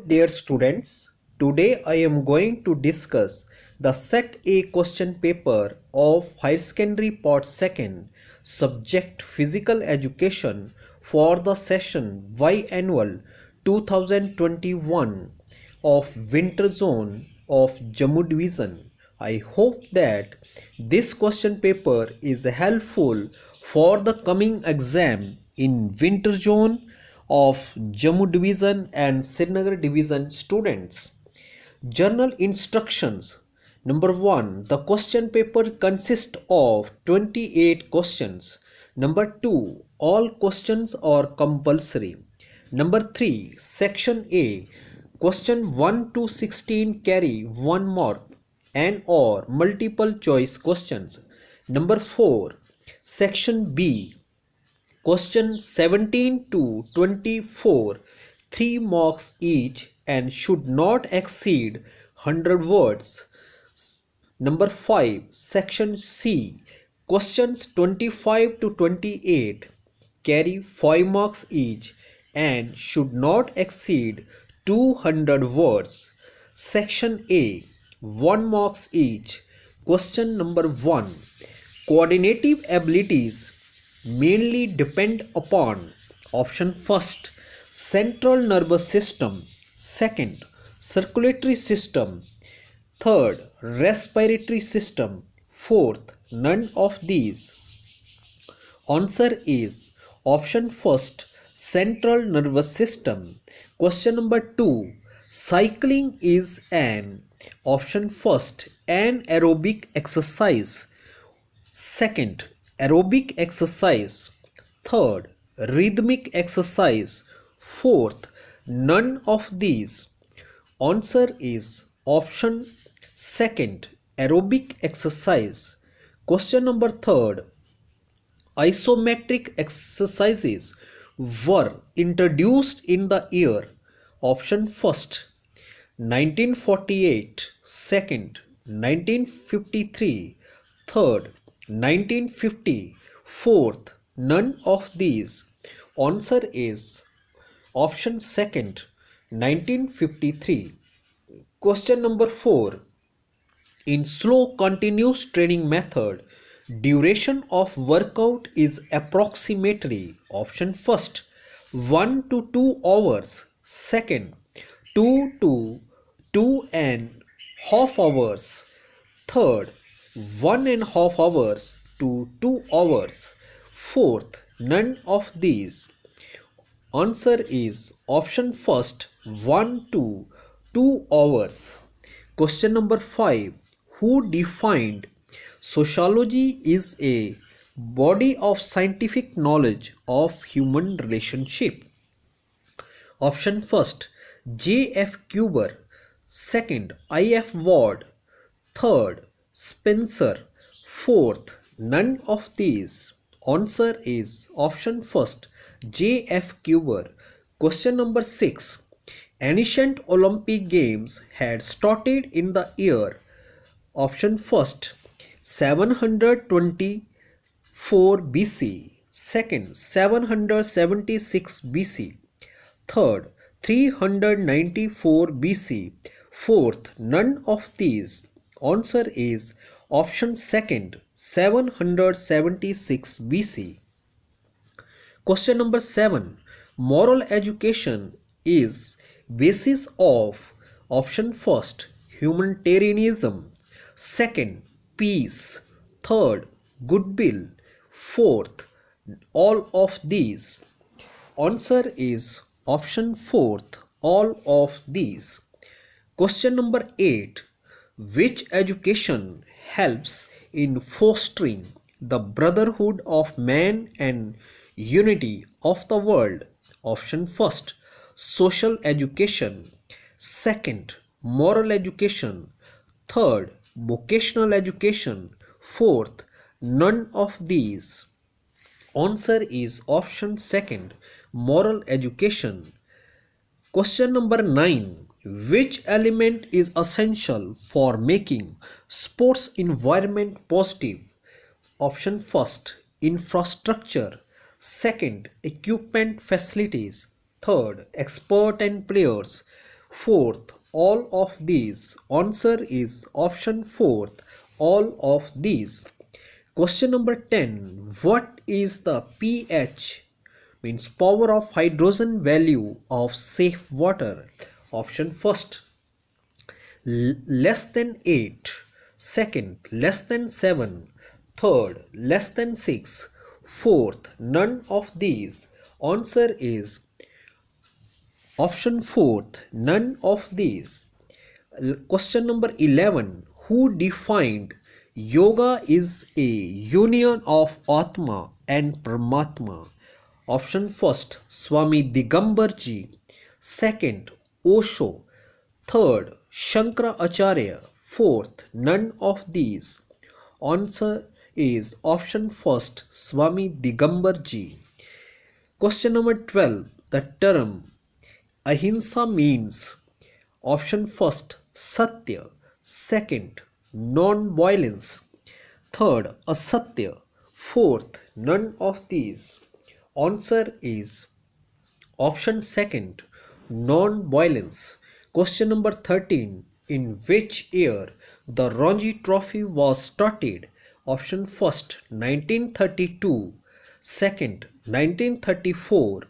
dear students, today I am going to discuss the SET-A question paper of Higher Secondary Part 2nd, subject Physical Education for the session Biannual 2021 of Winter Zone of Jammu Division. I hope that this question paper is helpful for the coming exam in Winter Zone of Jammu Division and Srinagar Division students. Journal instructions. Number 1. The question paper consists of 28 questions. Number 2. All questions are compulsory. Number 3. Section A. Question 1 to 16 carry 1 mark and or multiple choice questions. Number 4. Section B. Question 17 to 24, 3 marks each and should not exceed 100 words. Number 5. Section C. Questions 25 to 28 carry 5 marks each and should not exceed 200 words. Section A. 1 marks each. Question number 1. Coordinative abilities mainly depend upon option first, central nervous system, second, circulatory system, third, respiratory system, fourth, none of these. Answer is option first, central nervous system. Question number 2. Cycling is an option first, anaerobic exercise, second, aerobic exercise, third, rhythmic exercise, fourth, none of these. Answer is option second, aerobic exercise. Question number 3. Isometric exercises were introduced in the year option first 1948, second 1953, third 1950, fourth, none of these. Answer is option second, 1953. Question number 4. In slow continuous training method, duration of workout is approximately option first 1 to 2 hours, second 2 to 2.5 hours, third 1.5 hours to 2 hours, fourth, none of these. Answer is option first 1 to 2 hours. Question number 5. Who defined sociology is a body of scientific knowledge of human relationship? Option first, J.F. Kuber, second, I.F. Ward, third, Spencer, fourth, none of these. Answer is option first, J.F. Kuber. Question number 6. Ancient Olympic Games had started in the year option first 724 BC, second 776 BC, third 394 BC, fourth, none of these. Answer is option second 776 BC. Question number 7. Moral education is basis of option first humanitarianism, second peace, third goodwill, fourth all of these. Answer is option fourth all of these. Question number 8. Which education helps in fostering the brotherhood of man and unity of the world? Option first, social education, second, moral education, third, vocational education, fourth, none of these. Answer is option second, moral education. Question number 9. Which element is essential for making sports environment positive? Option first, infrastructure, second, equipment facilities, third, expert and players, Fourth, all of these. Answer is option fourth, all of these. Question number 10. What is the pH, means power of hydrogen value of safe water? Option first, less than 8. Second, less than 7. Third, less than 6. Fourth, none of these. Answer is option fourth, none of these. Question number 11. Who defined yoga is a union of Atma and Paramatma? Option first, Swami Digambarji. Second, Osho. Third, Shankaracharya. Fourth, none of these. Answer is option first, Swami Digambarji. Question number 12. The term ahimsa means option first, satya. Second, non-violence. Third, asatya. Fourth, none of these. Answer is option second, non-violence. Question number 13. In which year the Ranji Trophy was started? Option first, 1932. Second, 1934.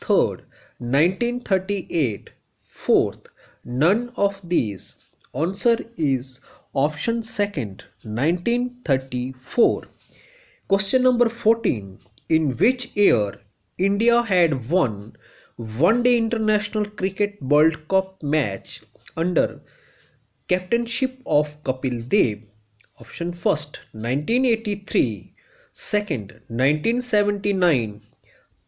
Third, 1938. Fourth, none of these. Answer is option second, 1934. Question number 14. In which year India had won One Day International Cricket World Cup match under captainship of Kapil Dev? Option first, 1983. Second, 1979.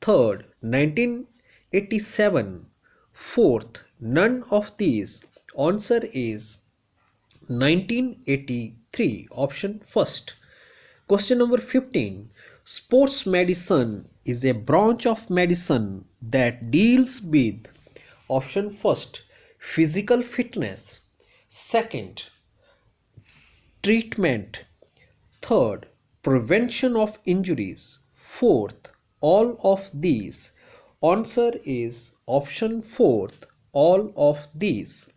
Third, 1987. Fourth, none of these. Answer is 1983. Option first. Question number 15. Sports medicine is a branch of medicine that deals with option first, physical fitness. Second, treatment. Third, prevention of injuries. Fourth, all of these. Answer is option fourth, all of these.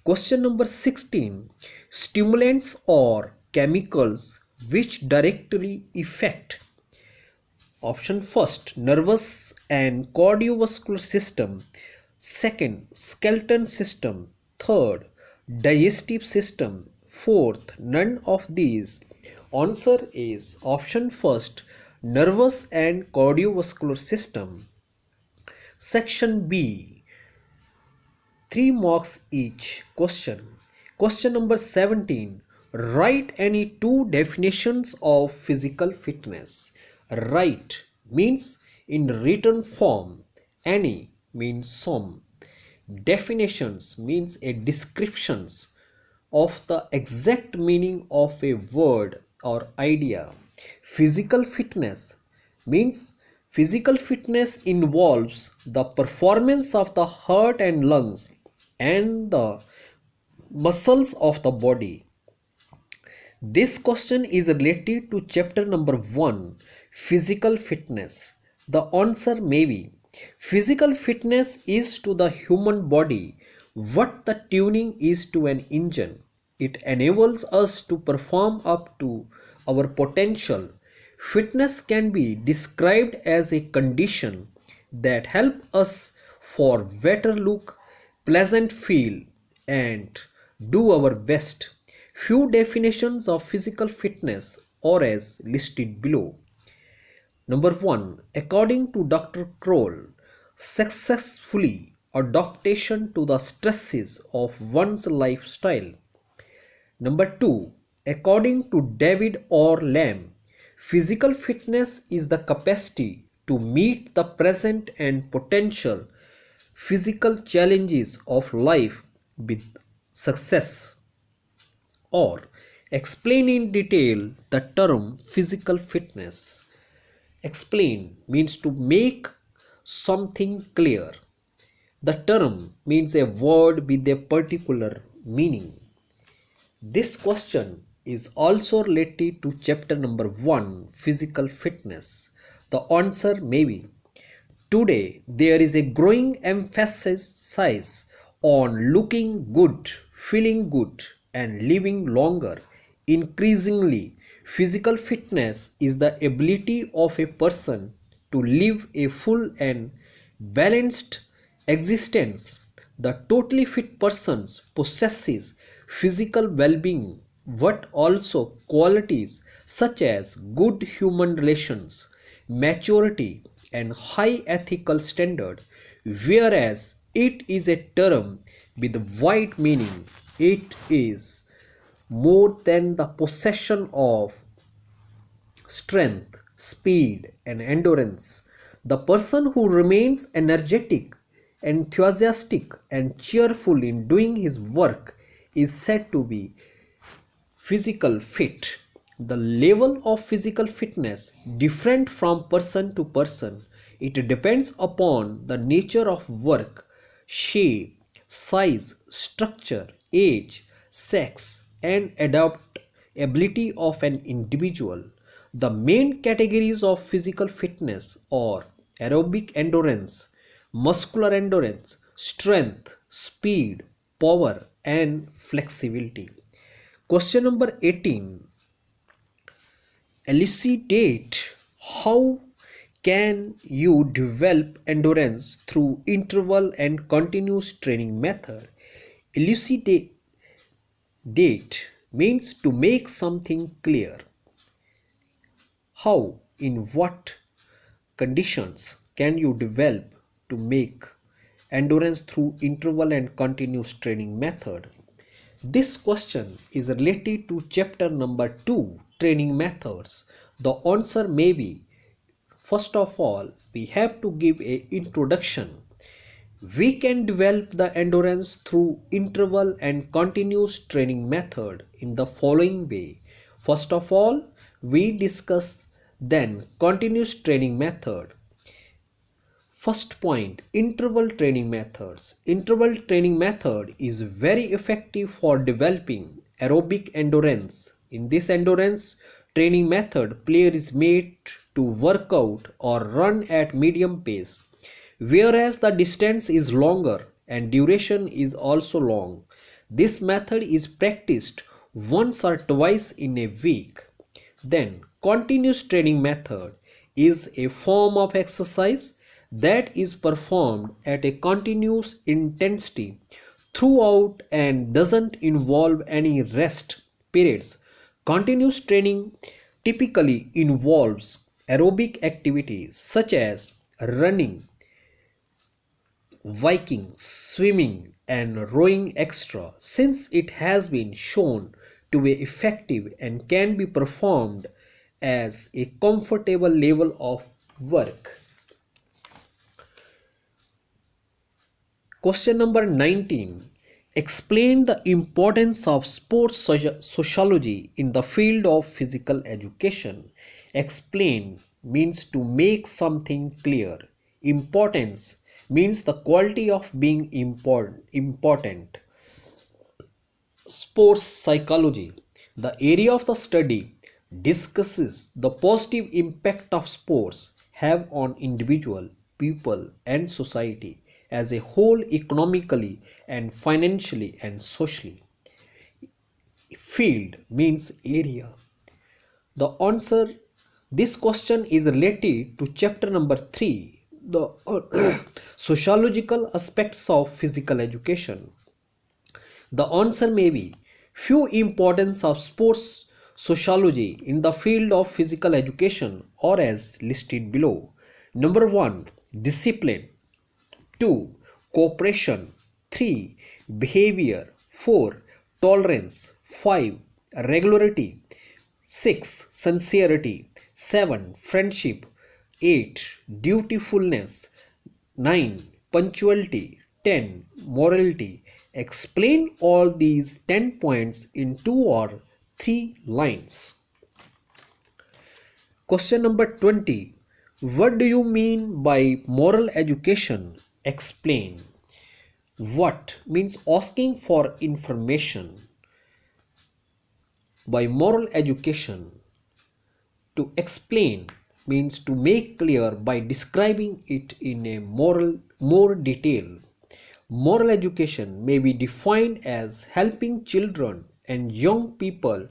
Question number 16. Stimulants or chemicals which directly affect option first, nervous and cardiovascular system. Second, skeleton system. Third, digestive system. Fourth, none of these. Answer is option first, nervous and cardiovascular system. Section B, 3 marks each. Question number 17. Write any two definitions of physical fitness. Write means in written form. Any means some. Definitions means a descriptions of the exact meaning of a word or idea. Physical fitness means physical fitness involves the performance of the heart and lungs and the muscles of the body. This question is related to chapter number 1, physical fitness. The answer may be physical fitness is to the human body what the tuning is to an engine. It enables us to perform up to our potential. Fitness can be described as a condition that help us for better look, pleasant feel and do our best. Few definitions of physical fitness are as listed below. Number 1. According to Dr. Kroll, successfully adaptation to the stresses of one's lifestyle. Number 2. According to David R. Lamb, physical fitness is the capacity to meet the present and potential physical challenges of life with success. Or explain in detail the term physical fitness. Explain means to make something clear. The term means a word with a particular meaning. This question is also related to chapter number 1, physical fitness. The answer may be: today there is a growing emphasis on looking good, feeling good, and living longer. Increasingly, physical fitness is the ability of a person to live a full and balanced existence. The totally fit person possesses physical well-being, but also qualities such as good human relations, maturity, and high ethical standard, whereas it is a term with wide meaning. It is more than the possession of strength, speed, and endurance. The person who remains energetic, enthusiastic, and cheerful in doing his work is said to be physical fit. The level of physical fitness different from person to person. It depends upon the nature of work, shape, size, structure, age, sex, and adaptability of an individual. The main categories of physical fitness are aerobic endurance, muscular endurance, strength, speed, power, and flexibility. Question number 18. Elucidate how can you develop endurance through interval and continuous training method. Elucidate means to make something clear. How, in what conditions can you develop to make endurance through interval and continuous training method? This question is related to chapter number 2, training methods. The answer may be, first of all, we have to give a introduction. We can develop the endurance through interval and continuous training method in the following way. First of all, we discuss then continuous training method. First point, interval training methods. Interval training method is very effective for developing aerobic endurance. In this endurance training method, player is made to work out or run at medium pace, whereas the distance is longer and duration is also long. This method is practiced once or twice in a week. Then, continuous training method is a form of exercise that is performed at a continuous intensity throughout and doesn't involve any rest periods. Continuous training typically involves aerobic activities such as running, biking, swimming, and rowing extra, since it has been shown to be effective and can be performed as a comfortable level of work. Question number 19. Explain the importance of sports sociology in the field of physical education. Explain means to make something clear. Importance means the quality of being important. Sports psychology, the area of the study, discusses the positive impact of sports have on individual, people, and society as a whole, economically and financially and socially. Field means area. The answer, this question is related to chapter number 3, the sociological aspects of physical education. The answer may be, few importance of sports sociology in the field of physical education are as listed below. Number 1, discipline. 2, cooperation. 3, behavior. 4, tolerance. 5, regularity. 6, sincerity. 7, friendship. 8, dutifulness. 9, punctuality. 10, morality. Explain all these 10 points in 2 or 3 lines. Question number 20. What do you mean by moral education? Explain. What means asking for information. By moral education, to explain means to make clear by describing it in a more detail. Moral education may be defined as helping children and young people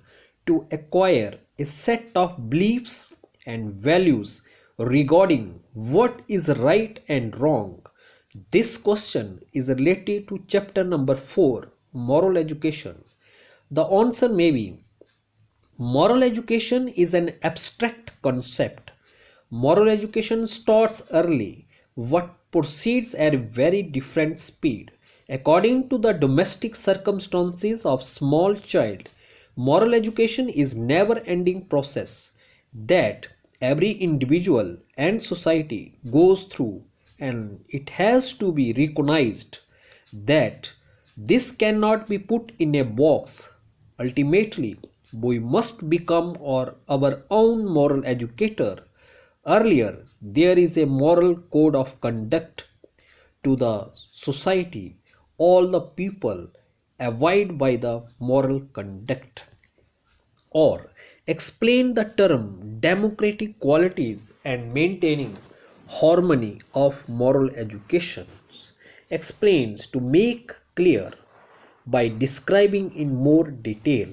to acquire a set of beliefs and values regarding what is right and wrong. This question is related to chapter number 4, Moral Education. The answer may be: moral education is an abstract concept. Moral education starts early, but proceeds at a very different speed. According to the domestic circumstances of small child, moral education is never-ending process that every individual and society goes through, and it has to be recognized that this cannot be put in a box. Ultimately, we must become our own moral educator. Earlier, there is a moral code of conduct to the society. All the people abide by the moral conduct. Or explain the term democratic qualities and maintaining harmony of moral education. Explains to make clear by describing in more detail.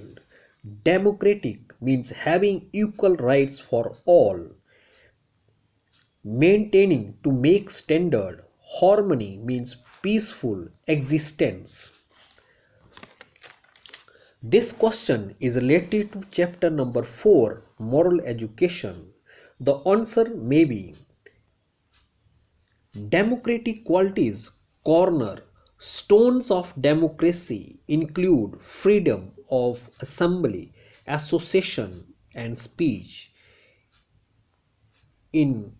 Democratic means having equal rights for all. Maintaining to make standard. Harmony means peaceful existence. This question is related to chapter number 4, Moral Education. The answer may be: democratic qualities corner stones of democracy include freedom of assembly, association, and speech. In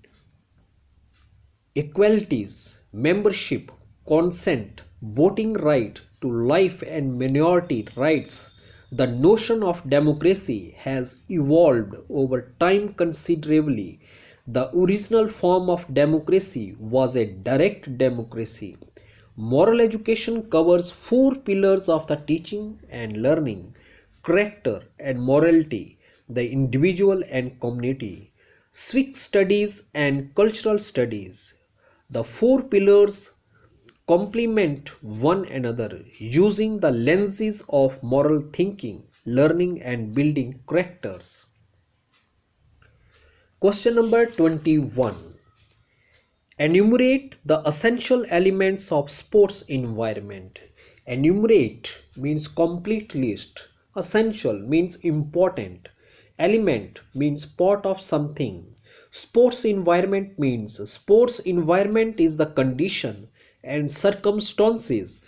equalities, membership, consent, voting right to life, and minority rights, the notion of democracy has evolved over time considerably. The original form of democracy was a direct democracy. Moral education covers 4 pillars of the teaching and learning: character and morality, the individual and community, civic studies and cultural studies. The 4 pillars complement one another using the lenses of moral thinking, learning, and building characters. Question number 21. Enumerate the essential elements of sports environment. Enumerate means complete list. Essential means important. Element means part of something. Sports environment means sports environment is the condition and circumstances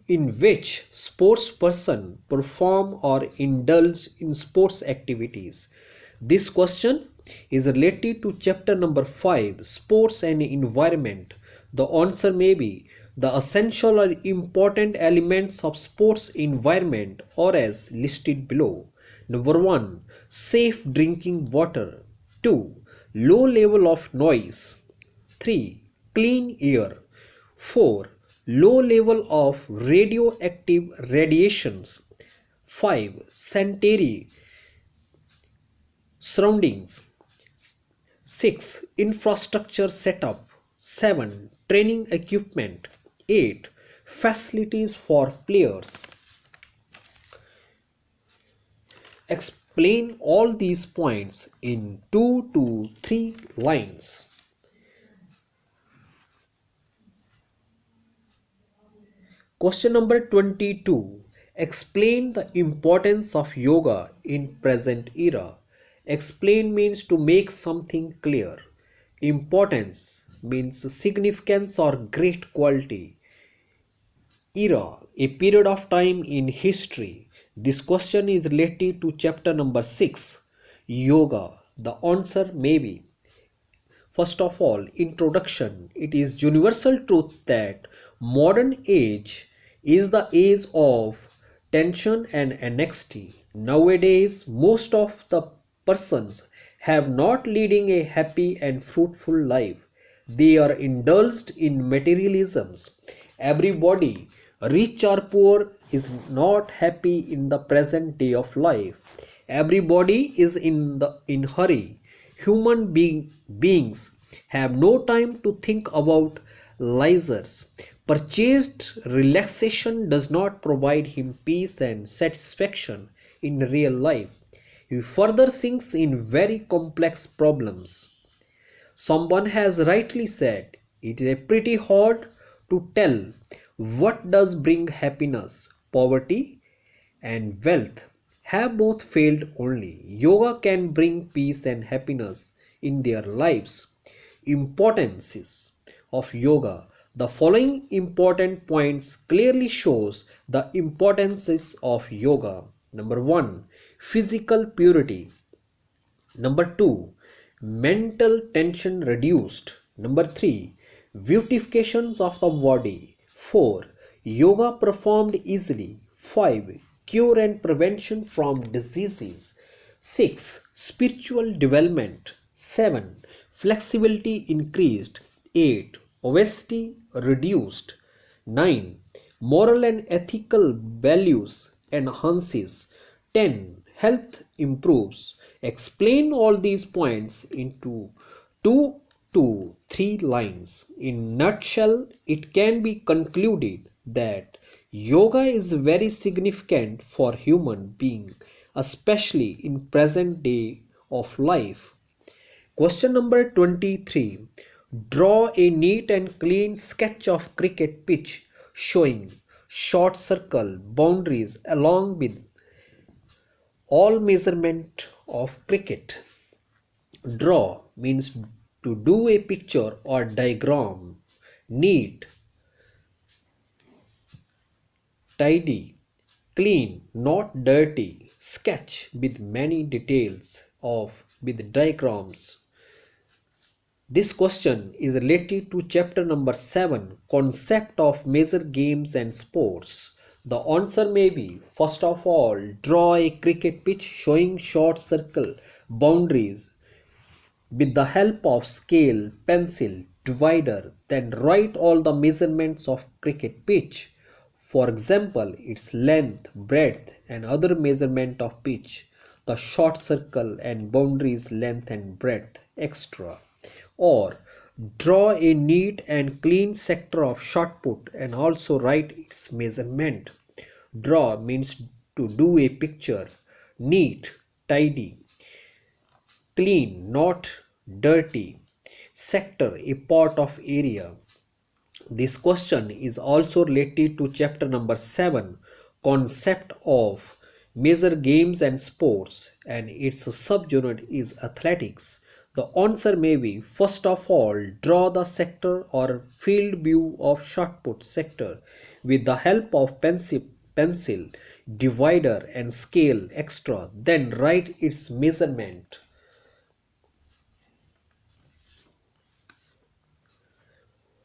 in which sports person perform or indulge in sports activities. This question is related to chapter number 5, Sports and Environment. The answer may be: the essential or important elements of sports environment are as listed below. Number 1, safe drinking water. 2, low level of noise. 3, clean air. 4, low level of radioactive radiations. 5, sanitary surroundings. 6, infrastructure setup. 7, training equipment. 8, facilities for players. Explain all these points in 2 to 3 lines. Question number 22. Explain the importance of yoga in present era. Explain means to make something clear. Importance means significance or great quality. Era, a period of time in history. This question is related to chapter number 6, Yoga. The answer may be: first of all, introduction. It is universal truth that modern age is the age of tension and anxiety. Nowadays, most of the persons have not leading a happy and fruitful life. They are indulged in materialisms. Everybody, rich or poor, is not happy in the present day of life. Everybody is in hurry. Human beings have no time to think about leisures. Purchased relaxation does not provide him peace and satisfaction in real life. He further sinks in very complex problems. Someone has rightly said, it is pretty hard to tell what does bring happiness. Poverty and wealth have both failed only. Yoga can bring peace and happiness in their lives. Importances of yoga. The following important points clearly shows the importances of yoga. Number 1, physical purity. Number 2, mental tension reduced. Number 3, beautifications of the body. 4, yoga performed easily. 5, cure and prevention from diseases. 6, spiritual development. 7, flexibility increased. 8, obesity reduced. 9, moral and ethical values enhances. 10, health improves. Explain all these points into 2 to 3 lines. In nutshell, it can be concluded that yoga is very significant for human being, especially in present day of life. Question number 23. Draw a neat and clean sketch of cricket pitch showing short circle boundaries along with all measurement of cricket. Draw means to do a picture or diagram. Neat, tidy, clean, not dirty. Sketch with many details of with diagrams. This question is related to chapter number 7, concept of major games and sports. The answer may be, first of all, draw a cricket pitch showing short circle boundaries with the help of scale, pencil, divider, then write all the measurements of cricket pitch. For example, its length, breadth and other measurement of pitch, the short circle and boundaries length and breadth, etc. Or draw a neat and clean sector of shot put and also write its measurement. Draw means to do a picture. Neat, tidy, clean, not dirty. Sector, a part of area. This question is also related to chapter number 7, concept of major games and sports, and its subunit is athletics. The answer may be, first of all, draw the sector or field view of shot put sector with the help of pencil, divider and scale extra, then write its measurement.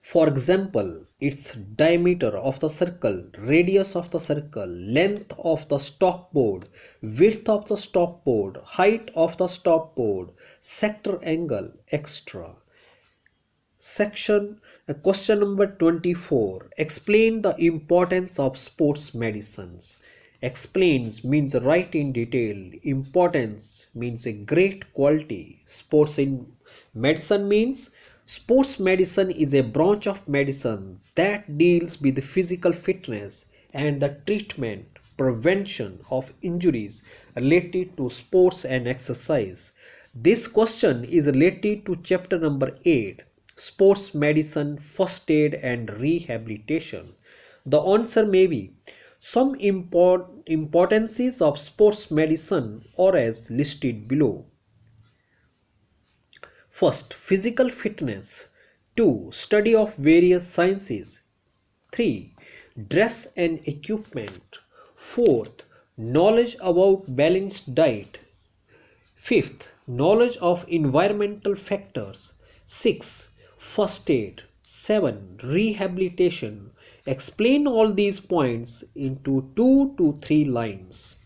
For example, its diameter of the circle, radius of the circle, length of the stopboard, width of the stopboard, height of the stopboard, sector angle, etc. Question number 24. Explain the importance of sports medicines. Explains means write in detail. Importance means a great quality. Sports in medicine means sports medicine is a branch of medicine that deals with physical fitness and the treatment, prevention of injuries related to sports and exercise. This question is related to chapter number 8, sports medicine, first aid and rehabilitation. The answer may be, some importances of sports medicine are as listed below. First, physical fitness. 2, study of various sciences. 3, dress and equipment. 4th, knowledge about balanced diet. 5th, knowledge of environmental factors. 6, first aid. 7, rehabilitation. Explain all these points into 2 to 3 lines.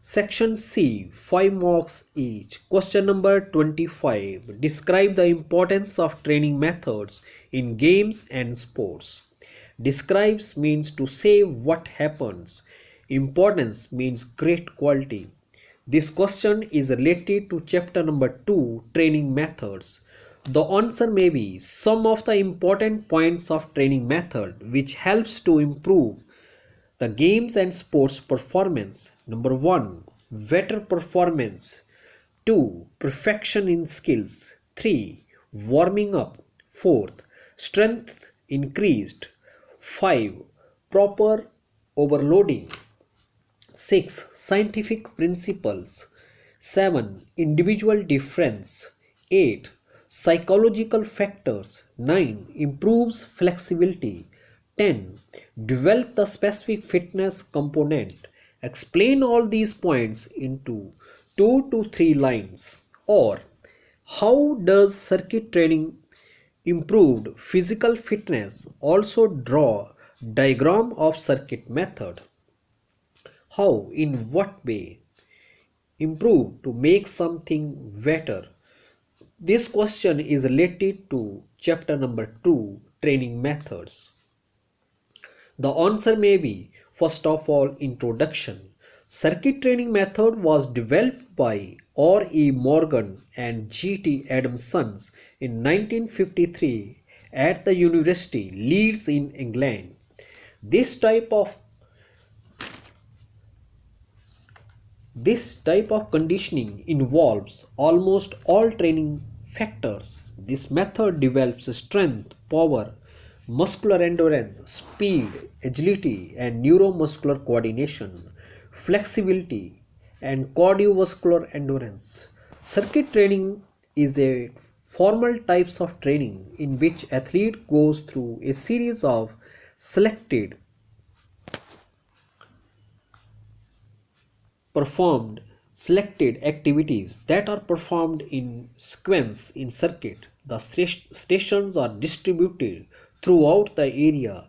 Section C, 5 marks each. Question number 25. Describe the importance of training methods in games and sports. Describes means to say what happens. Importance means great quality. This question is related to chapter number 2, training methods. The answer may be some of the important points of training method which helps to improve the games and sports performance. Number 1, better performance. 2, perfection in skills. 3, warming up. 4th, strength increased. 5, proper overloading. 6, scientific principles. 7, individual difference. 8, psychological factors. 9, improves flexibility. 10, develop the specific fitness component. Explain all these points into 2 to 3 lines. Or, how does circuit training improved physical fitness? Also draw diagram of circuit method. How, in what way? Improve to make something better. This question is related to chapter number 2, training methods. The answer may be, first of all, introduction. Circuit training method was developed by R. E. Morgan and G. T. Adamson in 1953 at the University Leeds in England. This type of conditioning involves almost all training factors. This method develops strength, power, muscular endurance, speed, agility, and neuromuscular coordination, flexibility, and cardiovascular endurance. Circuit training is a formal types of training in which athlete goes through a series of selected activities that are performed in sequence in circuit. The stations are distributed throughout the area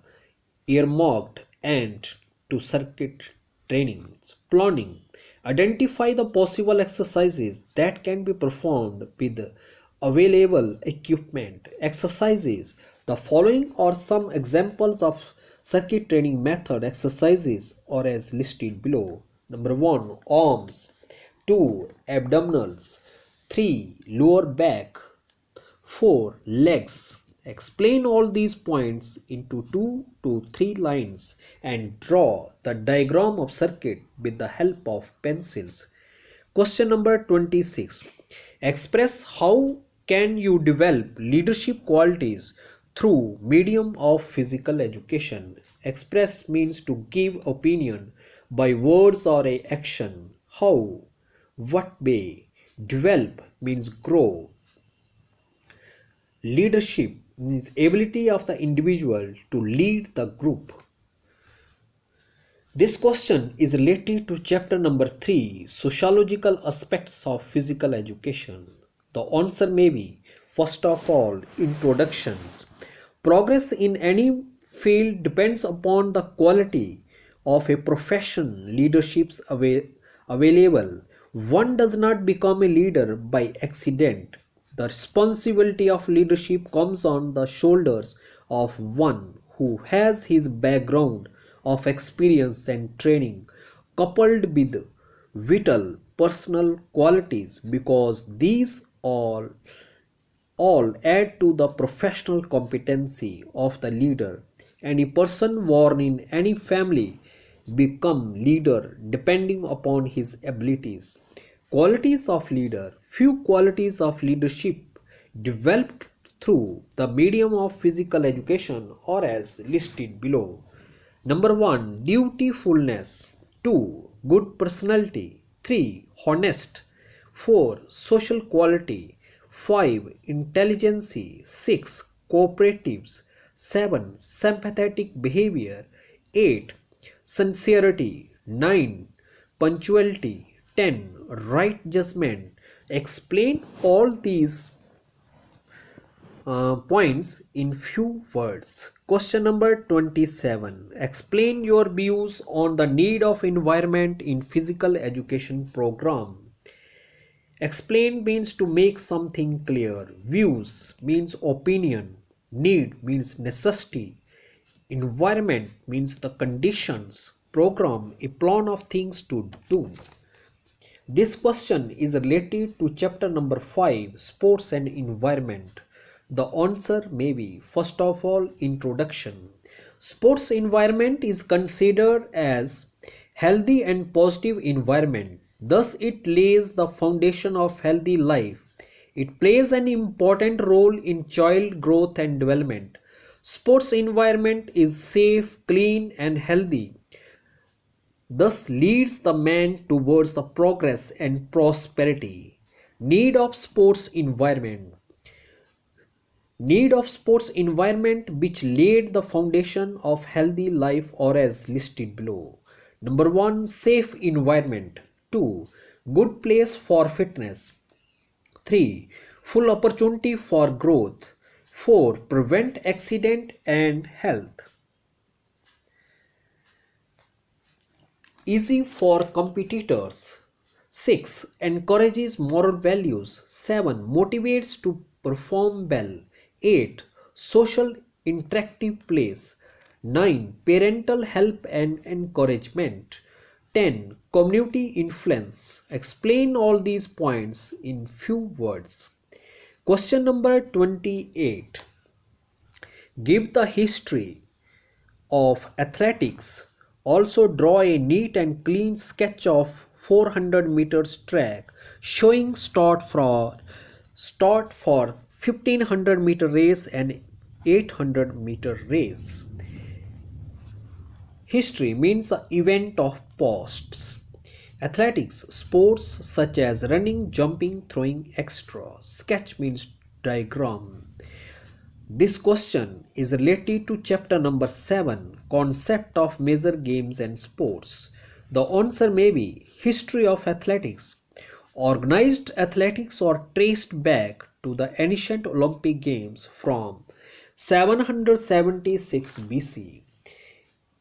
earmarked and to circuit trainings. Planning. Identify the possible exercises that can be performed with available equipment. Exercises. The following are some examples of circuit training method exercises or as listed below. Number 1, arms. 2, abdominals. 3, lower back. 4, legs. Explain all these points into 2 to 3 lines and draw the diagram of circuit with the help of pencils. Question number 26. Express how can you develop leadership qualities through medium of physical education. Express means to give opinion by words or a action. How? What way? Develop means grow. Leadership means ability of the individual to lead the group. This question is related to chapter number 3, sociological aspects of physical education. The answer may be, first of all, introductions. Progress in any field depends upon the quality of a profession leaderships available. One does not become a leader by accident. The responsibility of leadership comes on the shoulders of one who has his background of experience and training coupled with vital personal qualities, because these all add to the professional competency of the leader. Any person born in any family become leader depending upon his abilities. Qualities of leader. Few qualities of leadership developed through the medium of physical education are as listed below. Number 1, dutifulness. 2, good personality. 3, honest. 4, social quality. 5, intelligence. 6, cooperatives. 7, sympathetic behavior. 8, sincerity. 9, punctuality. 10, right judgment. Explain all these points in few words. Question number 27. Explain your views on the need of environment in physical education program. Explain means to make something clear. Views means opinion. Need means necessity. Environment means the conditions. Program, a plan of things to do. This question is related to chapter number 5, sports and environment. The answer may be, first of all, introduction. Sports environment is considered as healthy and positive environment. Thus, it lays the foundation of healthy life. It plays an important role in child growth and development. Sports environment is safe, clean and healthy. Thus leads the man towards the progress and prosperity. Need of sports environment. Need of sports environment which laid the foundation of healthy life or as listed below. Number 1, safe environment. 2, good place for fitness. 3, full opportunity for growth. 4, prevent accident and health. Easy for competitors. 6, encourages moral values. 7, motivates to perform well. 8, social interactive place. 9, parental help and encouragement. 10, community influence. Explain all these points in few words. Question number 28. Give the history of athletics. Also draw a neat and clean sketch of 400 meters track showing start for 1500 meter race and 800 meter race. History means the event of past. Athletics, sports such as running, jumping, throwing, etc. Sketch means diagram. This question is related to chapter number 7, concept of major games and sports. The answer may be history of athletics. Organized athletics are traced back to the ancient Olympic Games from 776 BC.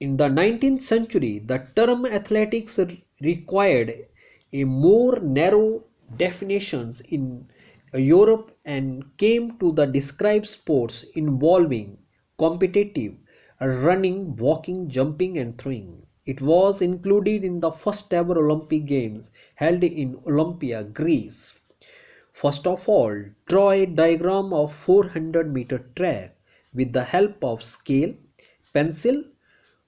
In the 19th century, the term athletics required a more narrow definitions in Europe and came to the describe sports involving competitive running, walking, jumping and throwing. It was included in the first ever Olympic Games held in Olympia, Greece. First of all, draw a diagram of 400-meter track with the help of scale, pencil,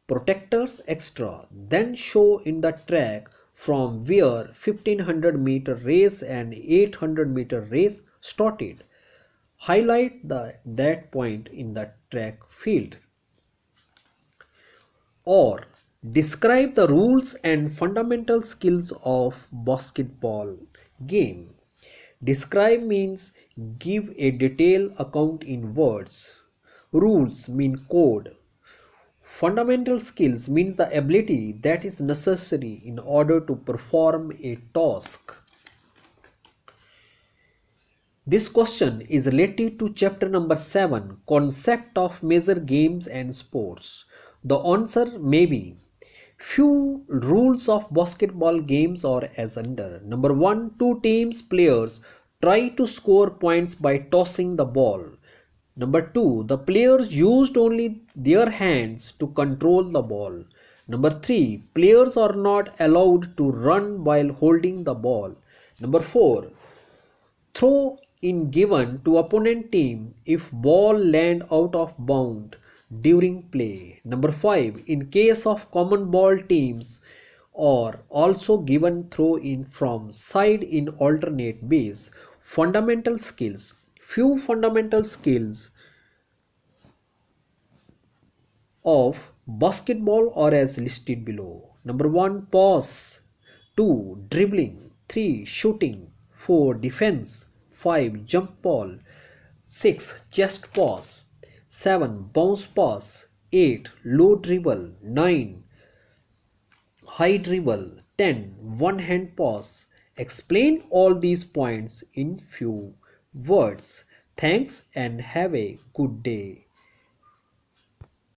protectors, etc. Then show in the track from where 1500-meter race and 800-meter race started. Highlight that point in the track field. Or describe the rules and fundamental skills of basketball game. Describe means give a detailed account in words. Rules mean code. Fundamental skills means the ability that is necessary in order to perform a task. This question is related to chapter number 7, concept of major games and sports. The answer may be, few rules of basketball games are as under. Number 1, two teams players try to score points by tossing the ball. Number 2, the players used only their hands to control the ball. Number 3, players are not allowed to run while holding the ball. Number 4, throw in given to opponent team if ball land out of bound during play. Number 5, in case of common ball teams are also given throw in from side in alternate base. Fundamental skills. Few fundamental skills of basketball are as listed below. Number 1, pass. 2, dribbling. 3, shooting. 4, defense. 5, jump ball. 6, chest pass. 7, bounce pass. 8, low dribble. 9, high dribble. 10, one hand pass. Explain all these points in few words. Thanks and have a good day.